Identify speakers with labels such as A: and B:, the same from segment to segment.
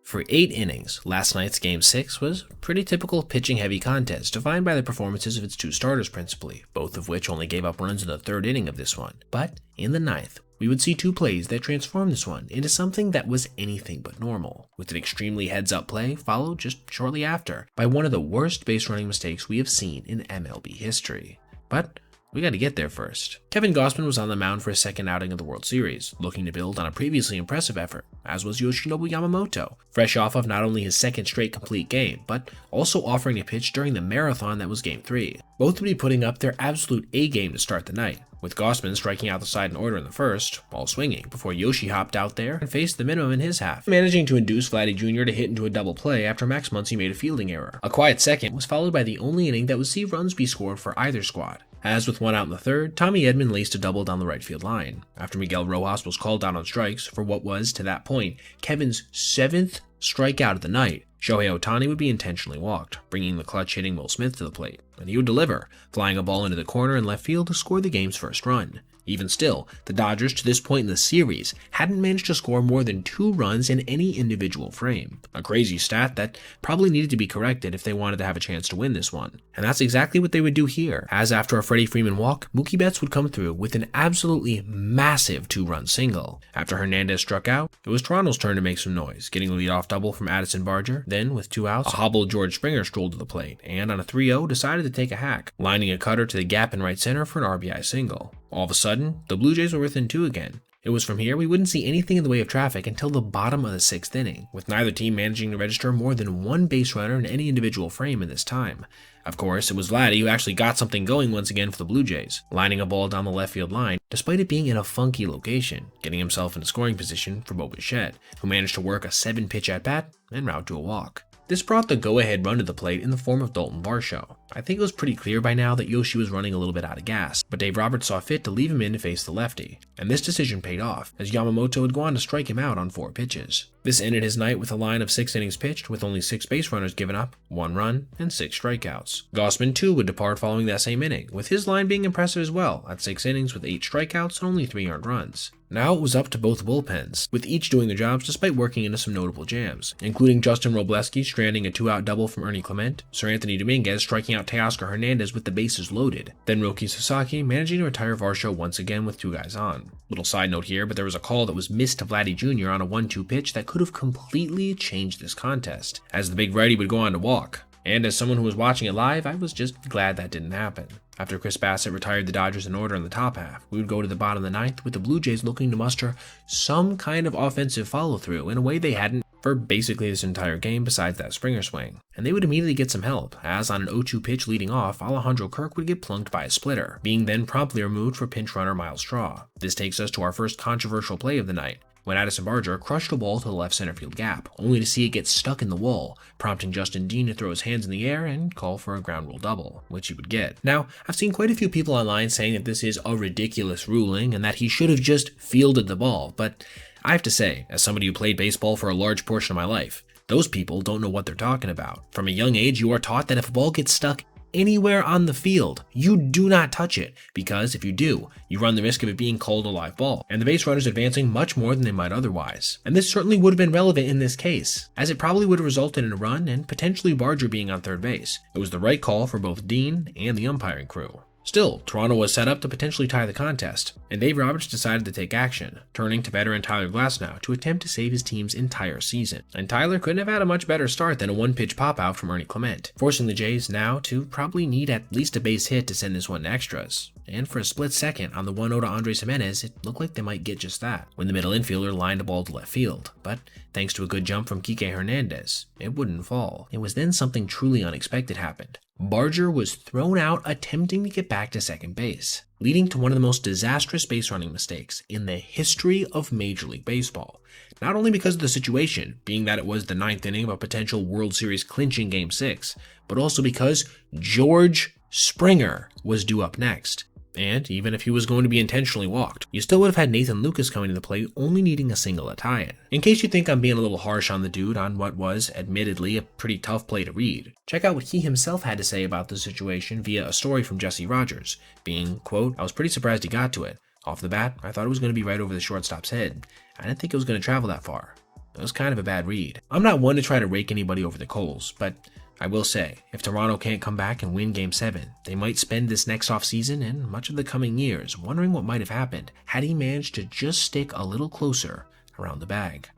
A: For 8 innings, last night's Game 6 was a pretty typical pitching-heavy contest, defined by the performances of its 2 starters principally, both of which only gave up runs in the 3rd inning of this one. But in the 9th, we would see 2 plays that transformed this one into something that was anything but normal, with an extremely heads-up play followed just shortly after by one of the worst base running mistakes we have seen in MLB history. But we got to get there first. Kevin Gausman was on the mound for his 2nd outing of the World Series, looking to build on a previously impressive effort, as was Yoshinobu Yamamoto, fresh off of not only his 2nd straight complete game, but also offering a pitch during the marathon that was Game 3. Both would be putting up their absolute A-game to start the night, with Gausman striking out the side in order in the first, while swinging, before Yoshi hopped out there and faced the minimum in his half, managing to induce Vladdy Jr. to hit into a double play after Max Muncy made a fielding error. A quiet second was followed by the only inning that would see runs be scored for either squad. As with 1 out in the 3rd, Tommy Edman laced a double down the right field line, after Miguel Rojas was called down on strikes for what was, to that point, Kevin's 7th strikeout of the night. Shohei Ohtani would be intentionally walked, bringing the clutch-hitting Will Smith to the plate, and he would deliver, flying a ball into the corner in left field to score the game's first run. Even still, the Dodgers to this point in the series hadn't managed to score more than 2 runs in any individual frame, a crazy stat that probably needed to be corrected if they wanted to have a chance to win this one. And that's exactly what they would do here, as after a Freddie Freeman walk, Mookie Betts would come through with an absolutely massive 2-run single. After Hernandez struck out, it was Toronto's turn to make some noise, getting a leadoff double from Addison Barger. Then, with 2 outs, a hobbled George Springer strolled to the plate, and on a 3-0 decided to take a hack, lining a cutter to the gap in right center for an RBI single. All of a sudden, the Blue Jays were within 2 again. It was from here we wouldn't see anything in the way of traffic until the bottom of the 6th inning, with neither team managing to register more than 1 base runner in any individual frame in this time. Of course, it was Vladdy who actually got something going once again for the Blue Jays, lining a ball down the left field line, despite it being in a funky location, getting himself in a scoring position for Bo Bichette, who managed to work a 7-pitch at-bat and route to a walk. This brought the go-ahead run to the plate in the form of Dalton Varsho. I think it was pretty clear by now that Yoshi was running a little bit out of gas, but Dave Roberts saw fit to leave him in to face the lefty, and this decision paid off, as Yamamoto had gone to strike him out on 4 pitches. This ended his night with a line of 6 innings pitched, with only 6 base runners given up, 1 run, and 6 strikeouts. Gausman too would depart following that same inning, with his line being impressive as well, at 6 innings with 8 strikeouts and only 3 earned runs. Now it was up to both bullpens, with each doing their jobs despite working into some notable jams, including Justin Robleski stranding a 2-out double from Ernie Clement, Sir Anthony Dominguez striking out Teoscar Hernandez with the bases loaded, then Roki Sasaki managing to retire Varsho once again with 2 guys on. Little side note here, but there was a call that was missed to Vladdy Jr. on a 1-2 pitch that could have completely changed this contest, as the big righty would go on to walk. And as someone who was watching it live, I was just glad that didn't happen. After Chris Bassett retired the Dodgers in order in the top half, we would go to the bottom of the 9th with the Blue Jays looking to muster some kind of offensive follow-through in a way they hadn't for basically this entire game besides that Springer swing. And they would immediately get some help, as on an 0-2 pitch leading off, Alejandro Kirk would get plunked by a splitter, being then promptly removed for pinch runner Miles Straw. This takes us to our first controversial play of the night, when Addison Barger crushed a ball to the left center field gap, only to see it get stuck in the wall, prompting Justin Dean to throw his hands in the air and call for a ground rule double, which he would get. Now, I've seen quite a few people online saying that this is a ridiculous ruling and that he should have just fielded the ball, but I have to say, as somebody who played baseball for a large portion of my life, those people don't know what they're talking about. From a young age, you are taught that if a ball gets stuck anywhere on the field, you do not touch it, because if you do, you run the risk of it being called a live ball, and the base runners advancing much more than they might otherwise. And this certainly would have been relevant in this case, as it probably would have resulted in a run and potentially Barger being on 3rd base. It was the right call for both Dean and the umpiring crew. Still, Toronto was set up to potentially tie the contest, and Dave Roberts decided to take action, turning to veteran Tyler Glasnow to attempt to save his team's entire season. And Tyler couldn't have had a much better start than a 1-pitch pop-out from Ernie Clement, forcing the Jays now to probably need at least a base hit to send this one to extras. And for a split second on the 1-0 to Andres Jimenez, it looked like they might get just that, when the middle infielder lined a ball to left field. But thanks to a good jump from Kike Hernandez, it wouldn't fall. It was then something truly unexpected happened. Barger was thrown out attempting to get back to second base, leading to one of the most disastrous base running mistakes in the history of Major League Baseball. Not only because of the situation, being that it was the 9th inning of a potential World Series clinching Game 6, but also because George Springer was due up next. And even if he was going to be intentionally walked, you still would have had Nathan Lucas coming to the plate only needing a single to tie it. In case you think I'm being a little harsh on the dude on what was, admittedly, a pretty tough play to read, check out what he himself had to say about the situation via a story from Jesse Rogers, being, quote, "I was pretty surprised he got to it. Off the bat, I thought it was going to be right over the shortstop's head. I didn't think it was going to travel that far. It was kind of a bad read. I'm not one to try to rake anybody over the coals, but I will say, if Toronto can't come back and win Game 7, they might spend this next offseason and much of the coming years wondering what might have happened had he managed to just stick a little closer around the bag.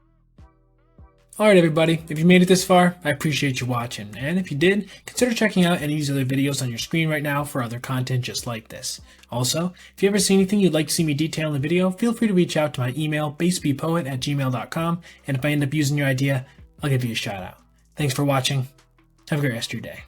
B: Alright everybody, if you made it this far, I appreciate you watching, and if you did, consider checking out any of these other videos on your screen right now for other content just like this. Also, if you ever see anything you'd like to see me detail in the video, feel free to reach out to my email, basebpoet@gmail.com, and if I end up using your idea, I'll give you a shout out. Thanks for watching. Have a great rest of your day.